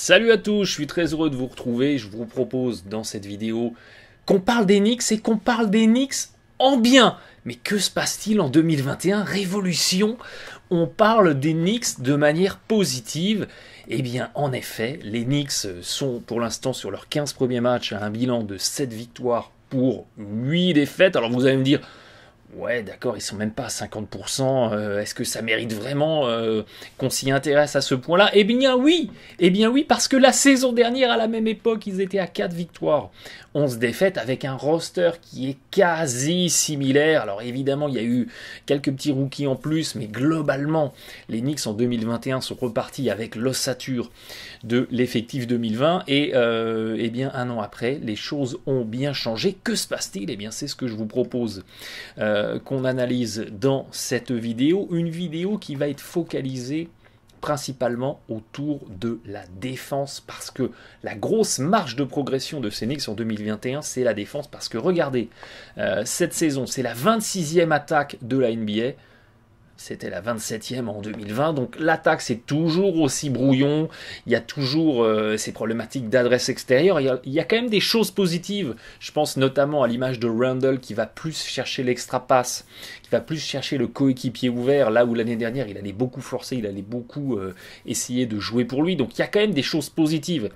Salut à tous, je suis très heureux de vous retrouver. Je vous propose dans cette vidéo qu'on parle des Knicks et qu'on parle des Knicks en bien. Mais que se passe-t-il en 2021? Révolution! On parle des Knicks de manière positive. Eh bien, en effet, les Knicks sont pour l'instant sur leurs 15 premiers matchs à un bilan de 7 victoires pour 8 défaites. Alors vous allez me dire, ouais, d'accord, ils sont même pas à 50%. Est-ce que ça mérite vraiment qu'on s'y intéresse à ce point-là? Eh bien oui, parce que la saison dernière, à la même époque, ils étaient à 4 victoires, 11 défaites, avec un roster qui est quasi similaire. Alors évidemment, il y a eu quelques petits rookies en plus, mais globalement, les Knicks en 2021 sont repartis avec l'ossature de l'effectif 2020. Et eh bien, un an après, les choses ont bien changé. Que se passe-t-il? Eh bien, c'est ce que je vous propose qu'on analyse dans cette vidéo, une vidéo qui va être focalisée principalement autour de la défense, parce que la grosse marge de progression de ces Knicks en 2021, c'est la défense, parce que regardez, cette saison, c'est la 26e attaque de la NBA, c'était la 27e en 2020, donc l'attaque c'est toujours aussi brouillon, il y a toujours ces problématiques d'adresse extérieure, il y a quand même des choses positives, je pense notamment à l'image de Randle qui va plus chercher l'extra passe, qui va plus chercher le coéquipier ouvert, là où l'année dernière il allait beaucoup forcer, il allait beaucoup essayer de jouer pour lui, donc il y a quand même des choses positives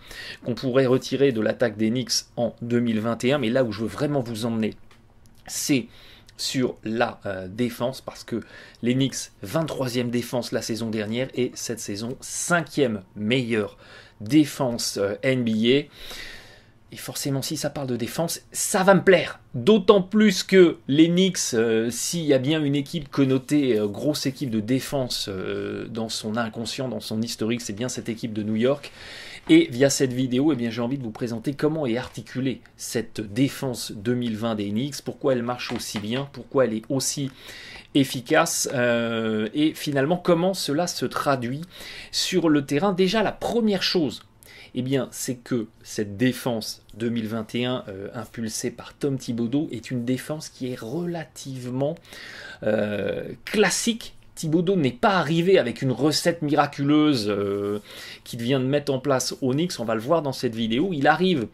qu'on pourrait retirer de l'attaque des Knicks en 2021, mais là où je veux vraiment vous emmener, c'est sur la défense, parce que les Knicks 23e défense la saison dernière et cette saison 5e meilleure défense NBA. Et forcément, si ça parle de défense, ça va me plaire. D'autant plus que les Knicks, s'il y a bien une équipe connotée, grosse équipe de défense dans son inconscient, dans son historique, c'est bien cette équipe de New York. Et via cette vidéo, eh bien, j'ai envie de vous présenter comment est articulée cette défense 2020 des Knicks, pourquoi elle marche aussi bien, pourquoi elle est aussi efficace, et finalement comment cela se traduit sur le terrain. Déjà, la première chose, eh bien, c'est que cette défense 2021 impulsée par Tom Thibodeau est une défense qui est relativement classique. Thibodeau n'est pas arrivé avec une recette miraculeuse qu'il vient de mettre en place aux Knicks, on va le voir dans cette vidéo. Il arrive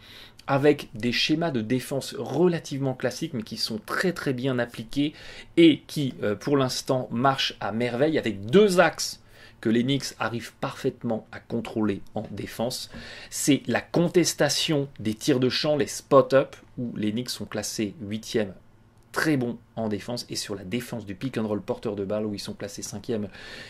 avec des schémas de défense relativement classiques, mais qui sont très très bien appliqués et qui, pour l'instant, marchent à merveille, avec deux axes que les Knicks arrivent parfaitement à contrôler en défense. C'est la contestation des tirs de champ, les spot-up, où les Knicks sont classés 8e, très bon en défense, et sur la défense du pick and roll porteur de balle où ils sont classés 5e,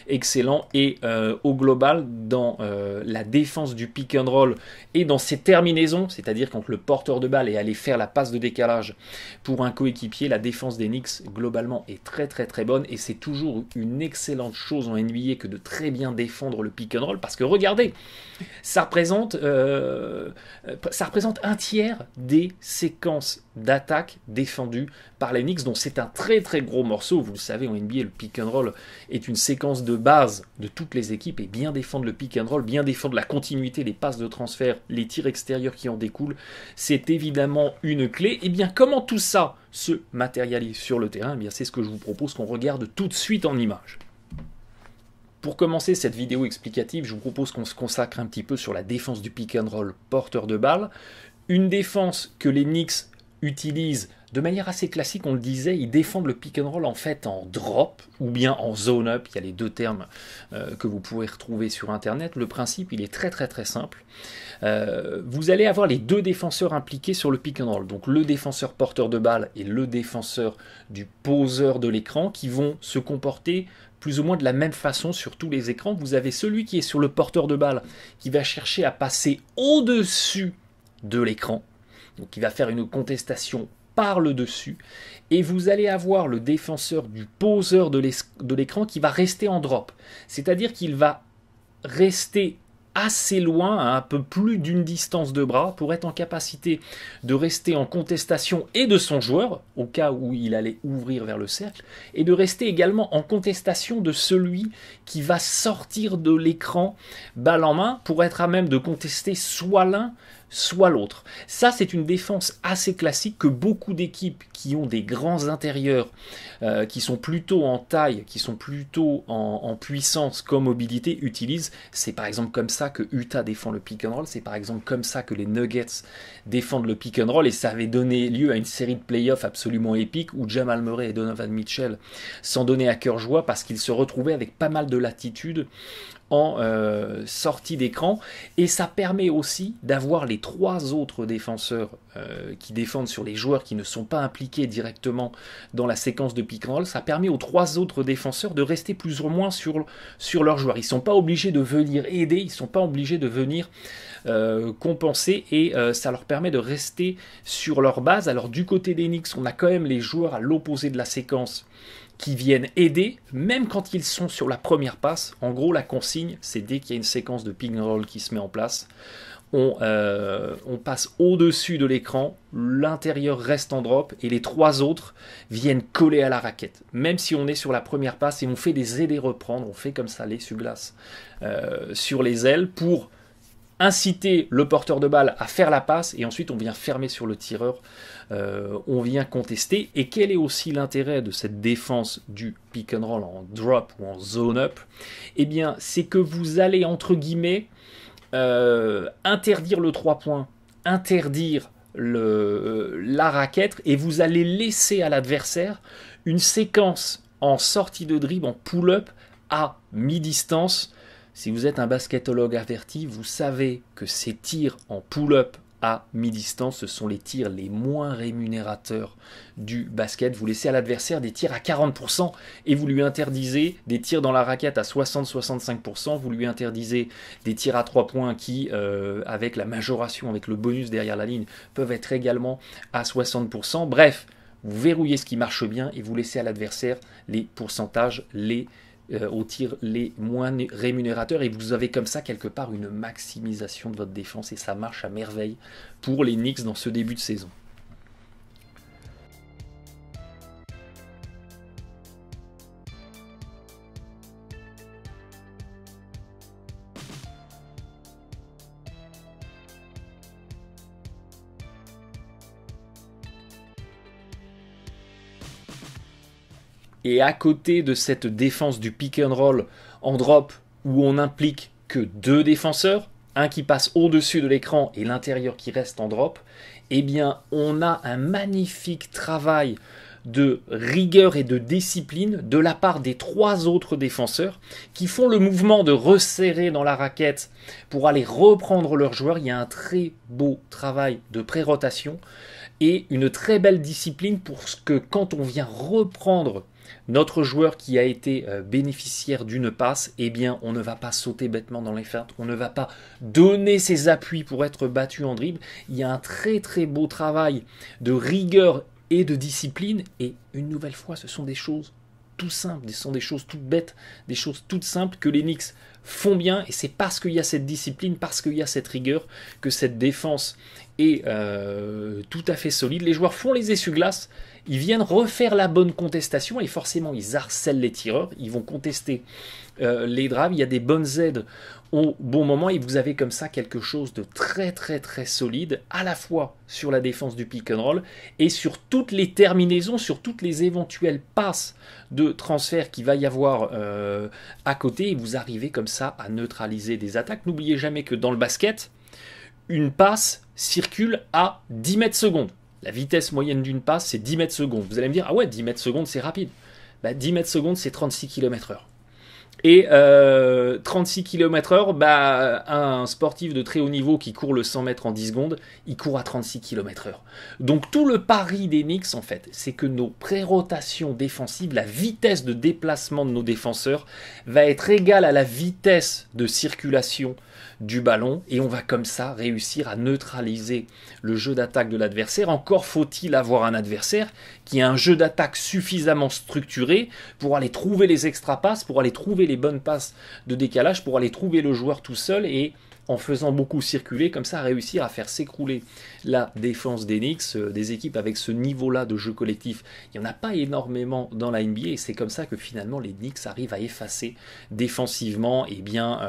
excellent, et au global dans la défense du pick and roll et dans ses terminaisons, c'est-à-dire quand le porteur de balle est allé faire la passe de décalage pour un coéquipier, la défense des Knicks globalement est très très très bonne, et c'est toujours une excellente chose en NBA que de très bien défendre le pick and roll, parce que regardez, ça représente un tiers des séquences d'attaque défendues par les Knicks, dont c'est un très très gros morceau. Vous le savez, en NBA, le pick and roll est une séquence de base de toutes les équipes, et bien défendre le pick and roll, bien défendre la continuité, les passes de transfert, les tirs extérieurs qui en découlent, c'est évidemment une clé. Et bien comment tout ça se matérialise sur le terrain? Eh bien c'est ce que je vous propose qu'on regarde tout de suite en images. Pour commencer cette vidéo explicative, je vous propose qu'on se consacre un petit peu sur la défense du pick and roll porteur de balle. Une défense que les Knicks utilisent de manière assez classique, on le disait, ils défendent le pick and roll en fait en drop ou bien en zone up. Il y a les deux termes que vous pouvez retrouver sur internet. Le principe, il est très très très simple. Vous allez avoir les deux défenseurs impliqués sur le pick and roll, donc le défenseur porteur de balle et le défenseur du poseur de l'écran, qui vont se comporter plus ou moins de la même façon sur tous les écrans. Vous avez celui qui est sur le porteur de balle qui va chercher à passer au-dessus de l'écran, donc qui va faire une contestation par le dessus, et vous allez avoir le défenseur du poseur de l'écran qui va rester en drop, c'est-à-dire qu'il va rester assez loin, à un peu plus d'une distance de bras, pour être en capacité de rester en contestation et de son joueur, au cas où il allait ouvrir vers le cercle, et de rester également en contestation de celui qui va sortir de l'écran balle en main, pour être à même de contester soit l'un, soit l'autre. Ça, c'est une défense assez classique que beaucoup d'équipes qui ont des grands intérieurs, qui sont plutôt en taille, qui sont plutôt en puissance comme mobilité, utilisent. C'est par exemple comme ça que Utah défend le pick and roll, c'est par exemple comme ça que les Nuggets défendent le pick and roll, et ça avait donné lieu à une série de playoffs absolument épique où Jamal Murray et Donovan Mitchell s'en donnaient à cœur joie parce qu'ils se retrouvaient avec pas mal de latitude en sortie d'écran, et ça permet aussi d'avoir les trois autres défenseurs qui défendent sur les joueurs qui ne sont pas impliqués directement dans la séquence de pick and roll. Ça permet aux trois autres défenseurs de rester plus ou moins sur leurs joueurs. Ils ne sont pas obligés de venir aider, ils ne sont pas obligés de venir compenser, et ça leur permet de rester sur leur base. Alors du côté des Knicks, on a quand même les joueurs à l'opposé de la séquence qui viennent aider, même quand ils sont sur la première passe. En gros, la consigne, c'est dès qu'il y a une séquence de pick and roll qui se met en place, on passe au-dessus de l'écran, l'intérieur reste en drop, et les trois autres viennent coller à la raquette. Même si on est sur la première passe, et on fait des aider reprendre, on fait comme ça l'essuie-glace sur les ailes pour inciter le porteur de balle à faire la passe, et ensuite on vient fermer sur le tireur, on vient contester. Et quel est aussi l'intérêt de cette défense du pick and roll en drop ou en zone up? Eh bien, c'est que vous allez, entre guillemets, interdire le 3 points, interdire la raquette, et vous allez laisser à l'adversaire une séquence en sortie de dribble, en pull-up à mi-distance. Si vous êtes un basketologue averti, vous savez que ces tirs en pull-up à mi-distance, ce sont les tirs les moins rémunérateurs du basket. Vous laissez à l'adversaire des tirs à 40% et vous lui interdisez des tirs dans la raquette à 60-65%. Vous lui interdisez des tirs à 3 points qui, avec la majoration, avec le bonus derrière la ligne, peuvent être également à 60%. Bref, vous verrouillez ce qui marche bien et vous laissez à l'adversaire les pourcentages, aux tirs les moins rémunérateurs, et vous avez comme ça quelque part une maximisation de votre défense, et ça marche à merveille pour les Knicks dans ce début de saison. Et à côté de cette défense du pick and roll en drop, où on implique que deux défenseurs, un qui passe au-dessus de l'écran et l'intérieur qui reste en drop, eh bien on a un magnifique travail de rigueur et de discipline de la part des trois autres défenseurs qui font le mouvement de resserrer dans la raquette pour aller reprendre leurs joueurs. Il y a un très beau travail de pré-rotation et une très belle discipline pour que quand on vient reprendre notre joueur qui a été bénéficiaire d'une passe, eh bien on ne va pas sauter bêtement dans les feintes, on ne va pas donner ses appuis pour être battu en dribble. Il y a un très très beau travail de rigueur et de discipline, et une nouvelle fois ce sont des choses tout simples, ce sont des choses toutes bêtes, des choses toutes simples que les Knicks font bien, et c'est parce qu'il y a cette discipline, parce qu'il y a cette rigueur que cette défense est tout à fait solide. Les joueurs font les essuie-glaces, ils viennent refaire la bonne contestation, et forcément ils harcèlent les tireurs, ils vont contester les drives, il y a des bonnes aides au bon moment, et vous avez comme ça quelque chose de très très très solide, à la fois sur la défense du pick and roll et sur toutes les terminaisons, sur toutes les éventuelles passes de transfert qu'il va y avoir à côté, et vous arrivez comme ça à neutraliser des attaques. N'oubliez jamais que dans le basket, une passe circule à 10 mètres secondes. La vitesse moyenne d'une passe, c'est 10 mètres secondes. Vous allez me dire, ah ouais, 10 mètres secondes, c'est rapide. 10 mètres secondes, c'est 36 km/h. Et 36 km/h, un sportif de très haut niveau qui court le 100 mètres en 10 secondes, il court à 36 km/h. Donc tout le pari des Knicks, en fait, c'est que nos pré-rotations défensives, la vitesse de déplacement de nos défenseurs, va être égale à la vitesse de circulation du ballon, et on va comme ça réussir à neutraliser le jeu d'attaque de l'adversaire. Encore faut-il avoir un adversaire qui a un jeu d'attaque suffisamment structuré pour aller trouver les extra passes, pour aller trouver les bonnes passes de décalage, pour aller trouver le joueur tout seul et en faisant beaucoup circuler, comme ça réussir à faire s'écrouler la défense des Knicks, des équipes avec ce niveau-là de jeu collectif. Il n'y en a pas énormément dans la NBA et c'est comme ça que finalement les Knicks arrivent à effacer défensivement, eh bien,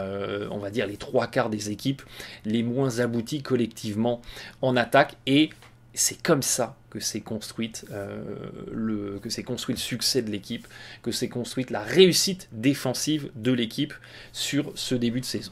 on va dire les 3/4 des équipes les moins abouties collectivement en attaque, et c'est comme ça que s'est construite le succès de l'équipe, que s'est construite la réussite défensive de l'équipe sur ce début de saison.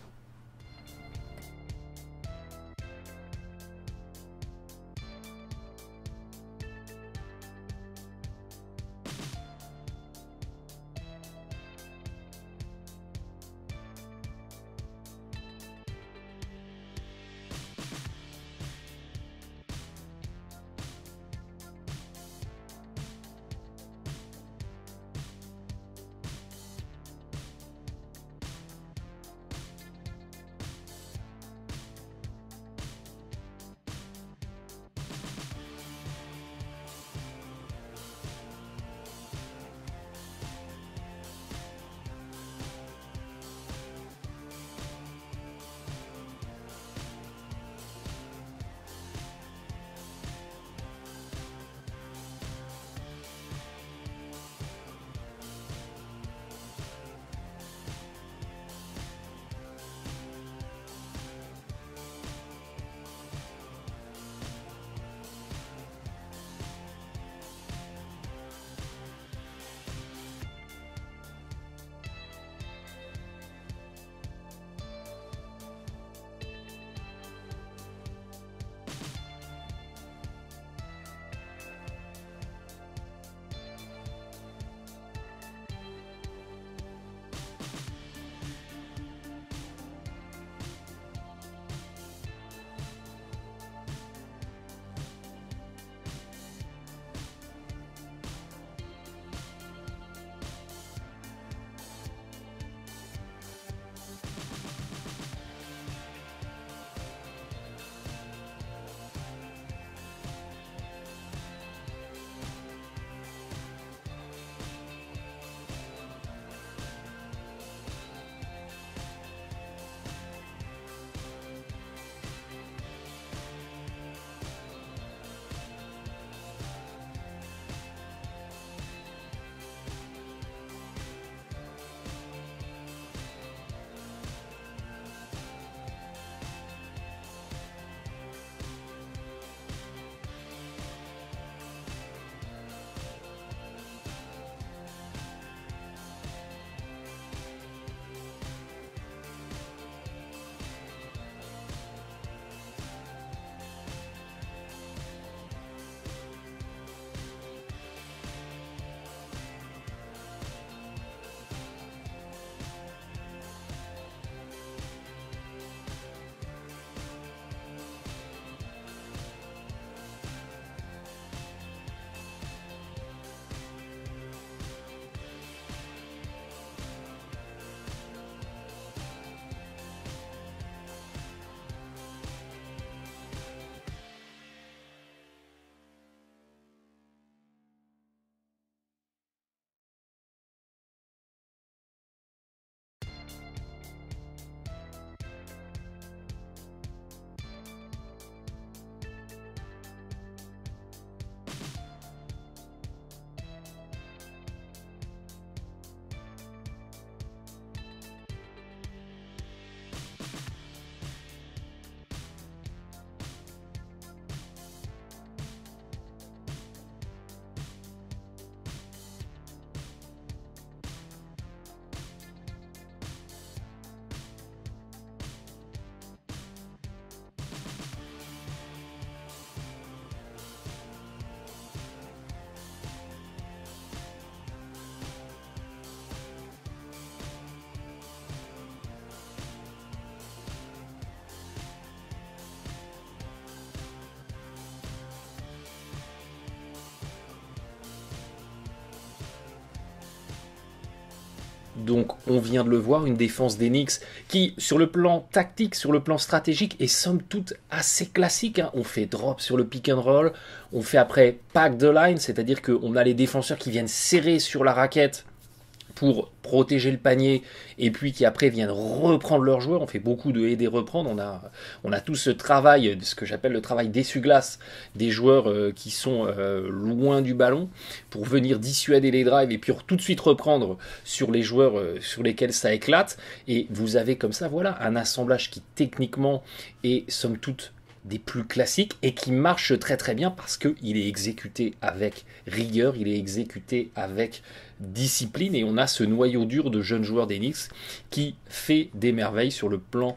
Donc on vient de le voir, une défense des Knicks qui, sur le plan tactique, sur le plan stratégique, est somme toute assez classique. On fait drop sur le pick and roll, on fait après pack the line, c'est-à-dire qu'on a les défenseurs qui viennent serrer sur la raquette pour protéger le panier, et puis qui après viennent reprendre leurs joueurs. On fait beaucoup de aider reprendre. On a tout ce travail, ce que j'appelle le travail d'essuie-glace, des joueurs qui sont loin du ballon, pour venir dissuader les drives, et puis tout de suite reprendre sur les joueurs sur lesquels ça éclate. Et vous avez comme ça, voilà, un assemblage qui techniquement est somme toute des plus classiques et qui marche très très bien parce qu'il est exécuté avec rigueur, il est exécuté avec discipline, et on a ce noyau dur de jeunes joueurs des Knicks qui fait des merveilles sur le plan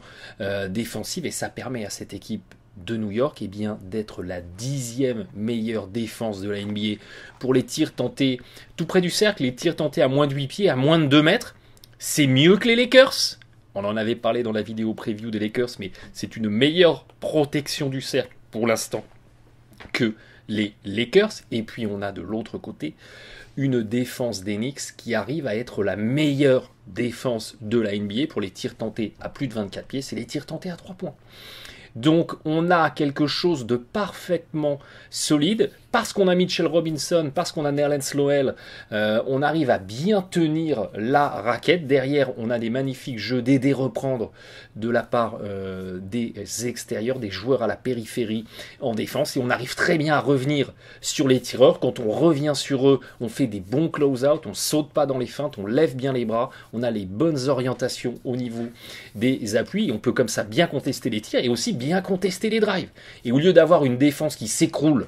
défensif, et ça permet à cette équipe de New York d'être la 10e meilleure défense de la NBA pour les tirs tentés tout près du cercle, les tirs tentés à moins de 8 pieds, à moins de 2 mètres. C'est mieux que les Lakers. On en avait parlé dans la vidéo preview des Lakers, mais c'est une meilleure protection du cercle pour l'instant que les Lakers. Et puis on a de l'autre côté une défense des Knicks qui arrive à être la meilleure défense de la NBA pour les tirs tentés à plus de 24 pieds. C'est les tirs tentés à 3 points. Donc on a quelque chose de parfaitement solide. Parce qu'on a Mitchell Robinson, parce qu'on a Nerlens Noel, on arrive à bien tenir la raquette. Derrière, on a des magnifiques jeux d'aider reprendre de la part des extérieurs, des joueurs à la périphérie en défense. Et on arrive très bien à revenir sur les tireurs. Quand on revient sur eux, on fait des bons close-out, on saute pas dans les feintes, on lève bien les bras, on a les bonnes orientations au niveau des appuis. Et on peut comme ça bien contester les tirs et aussi bien contester les drives. Et au lieu d'avoir une défense qui s'écroule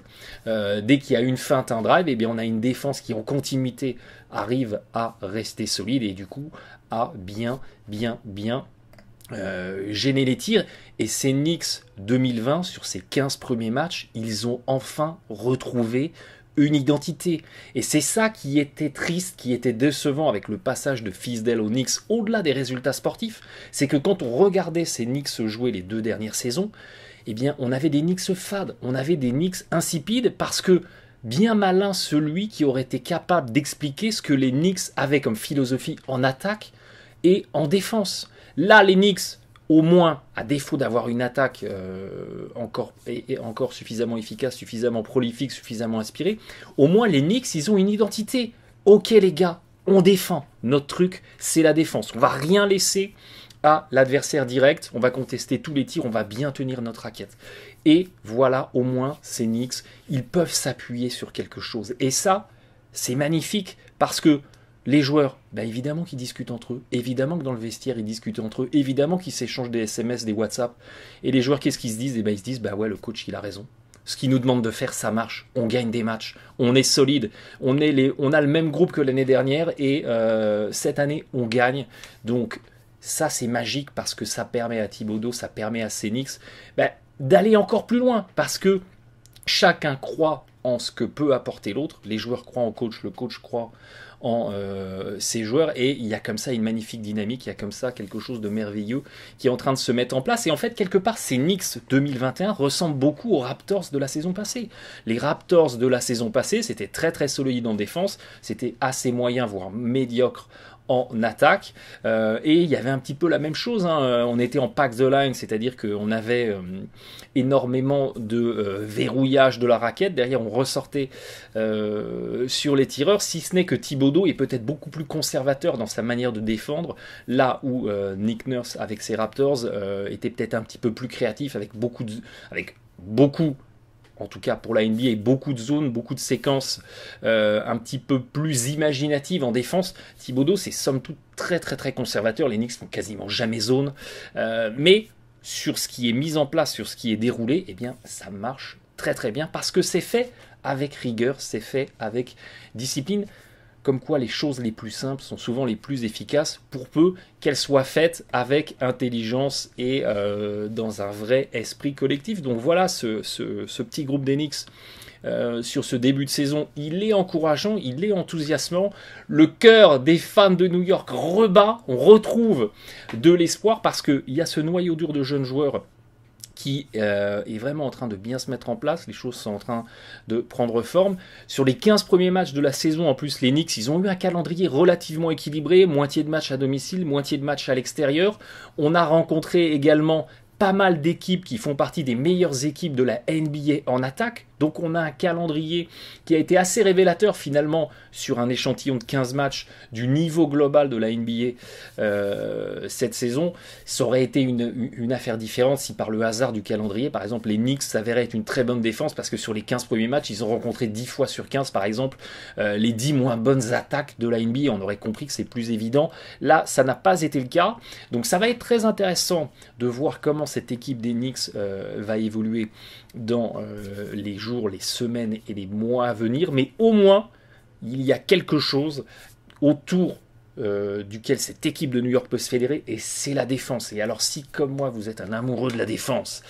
dès qu'il y a une feinte, un drive, eh bien on a une défense qui en continuité arrive à rester solide et du coup à bien gêner les tirs. Et ces Knicks 2020, sur ces 15 premiers matchs, ils ont enfin retrouvé une identité. Et c'est ça qui était triste, qui était décevant avec le passage de Fizdale aux Knicks, au-delà des résultats sportifs, c'est que quand on regardait ces Knicks jouer les 2 dernières saisons, eh bien, on avait des Knicks fades, on avait des Knicks insipides, parce que bien malin celui qui aurait été capable d'expliquer ce que les Knicks avaient comme philosophie en attaque et en défense. Là, les Knicks, au moins, à défaut d'avoir une attaque encore suffisamment efficace, suffisamment prolifique, suffisamment inspirée, au moins les Knicks, ils ont une identité. Ok les gars, on défend. Notre truc, c'est la défense. On va rien laisser à l'adversaire direct, on va contester tous les tirs, on va bien tenir notre raquette. Et voilà, au moins, ces Knicks, ils peuvent s'appuyer sur quelque chose. Et ça, c'est magnifique, parce que les joueurs, évidemment qu'ils discutent entre eux, évidemment que dans le vestiaire, ils discutent entre eux, évidemment qu'ils s'échangent des SMS, des WhatsApp. Et les joueurs, qu'est-ce qu'ils se disent ? Ils se disent, ouais, le coach, il a raison. Ce qu'il nous demande de faire, ça marche. On gagne des matchs. On est solide. On a le même groupe que l'année dernière, et cette année, on gagne. Donc, ça, c'est magique parce que ça permet à Thibodeau, ça permet à ces Knicks d'aller encore plus loin. Parce que chacun croit en ce que peut apporter l'autre. Les joueurs croient en coach, le coach croit en ses joueurs. Et il y a comme ça une magnifique dynamique, il y a comme ça quelque chose de merveilleux qui est en train de se mettre en place. Et en fait, quelque part, ces Knicks 2021 ressemblent beaucoup aux Raptors de la saison passée. Les Raptors de la saison passée, c'était très très solide en défense, c'était assez moyen, voire médiocre en attaque, et il y avait un petit peu la même chose, on était en pack the line, c'est-à-dire qu'on avait énormément de verrouillage de la raquette, derrière on ressortait sur les tireurs, si ce n'est que Thibodeau est peut-être beaucoup plus conservateur dans sa manière de défendre, là où Nick Nurse avec ses Raptors était peut-être un petit peu plus créatif, avec beaucoup en tout cas pour la NBA, beaucoup de zones, beaucoup de séquences un petit peu plus imaginatives en défense. Thibodeau, c'est somme toute très très très conservateur. Les Knicks font quasiment jamais zone. Mais sur ce qui est mis en place, sur ce qui est déroulé, eh bien ça marche très très bien parce que c'est fait avec rigueur, c'est fait avec discipline. Comme quoi les choses les plus simples sont souvent les plus efficaces pour peu qu'elles soient faites avec intelligence et dans un vrai esprit collectif. Donc voilà ce petit groupe des Knicks sur ce début de saison. Il est encourageant, il est enthousiasmant. Le cœur des fans de New York rebat, on retrouve de l'espoir parce qu'il y a ce noyau dur de jeunes joueurs qui est vraiment en train de bien se mettre en place, les choses sont en train de prendre forme. Sur les 15 premiers matchs de la saison, en plus, les Knicks, ils ont eu un calendrier relativement équilibré, moitié de matchs à domicile, moitié de matchs à l'extérieur. On a rencontré également pas mal d'équipes qui font partie des meilleures équipes de la NBA en attaque. Donc on a un calendrier qui a été assez révélateur finalement sur un échantillon de 15 matchs du niveau global de la NBA cette saison. Ça aurait été une affaire différente si par le hasard du calendrier, par exemple les Knicks s'avéraient être une très bonne défense parce que sur les 15 premiers matchs, ils ont rencontré 10 fois sur 15 par exemple les 10 moins bonnes attaques de la NBA. On aurait compris que c'est plus évident. Là, ça n'a pas été le cas. Donc ça va être très intéressant de voir comment cette équipe des Knicks va évoluer dans les jours, les semaines et les mois à venir, mais au moins il y a quelque chose autour duquel cette équipe de New York peut se fédérer, et c'est la défense. Et alors si comme moi vous êtes un amoureux de la défense,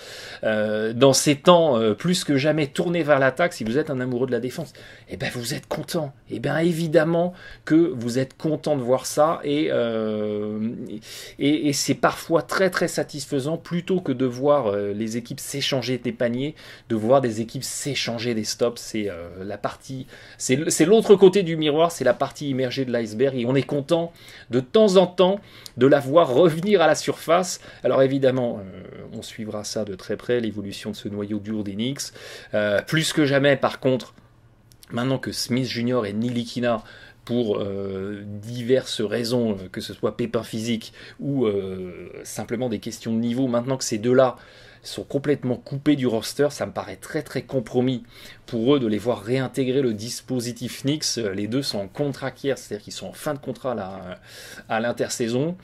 dans ces temps plus que jamais tournés vers l'attaque, si vous êtes un amoureux de la défense, et ben vous êtes content. Et bien évidemment que vous êtes content de voir ça, et c'est parfois très très satisfaisant, plutôt que de voir les équipes s'échanger des paniers, de voir des équipes s'échanger des stops. C'est la partie, c'est l'autre côté du miroir, c'est la partie immergée de l'iceberg, et on est content de temps en temps de la voir revenir à la surface. Alors évidemment, on suivra ça de très près, l'évolution de ce noyau dur des Knicks. Plus que jamais, par contre, maintenant que Smith Jr. et Ntilikina, pour diverses raisons, que ce soit pépins physiques ou simplement des questions de niveau, maintenant que ces deux-là sont complètement coupés du roster, ça me paraît très très compromis pour eux de les voir réintégrer le dispositif Knicks. Les deux sont en contract-year, c'est-à-dire qu'ils sont en fin de contrat là, à l'intersaison.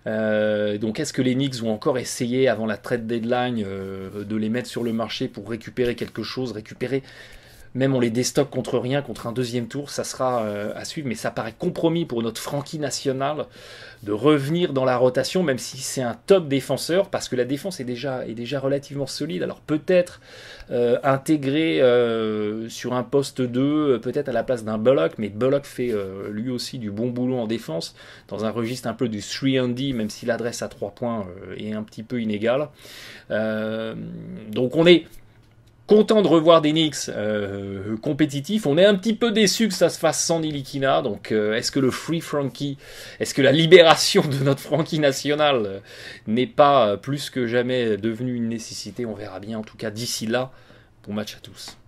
Donc est-ce que les Knicks vont encore essayer avant la trade deadline de les mettre sur le marché pour récupérer quelque chose, même on les déstocke contre rien, contre un deuxième tour, ça sera à suivre, mais ça paraît compromis pour notre Frankie national de revenir dans la rotation, même si c'est un top défenseur, parce que la défense est déjà relativement solide. Alors peut-être intégrer sur un poste 2, peut-être à la place d'un Bullock, mais Bullock fait lui aussi du bon boulot en défense, dans un registre un peu du 3-and-D, même si l'adresse à 3 points est un petit peu inégale. Donc on est content de revoir des Knicks compétitifs. On est un petit peu déçu que ça se fasse sans Ntilikina. Donc est-ce que le Free Frankie, est-ce que la libération de notre Frankie national n'est pas plus que jamais devenue une nécessité? On verra bien. En tout cas, d'ici là, bon match à tous.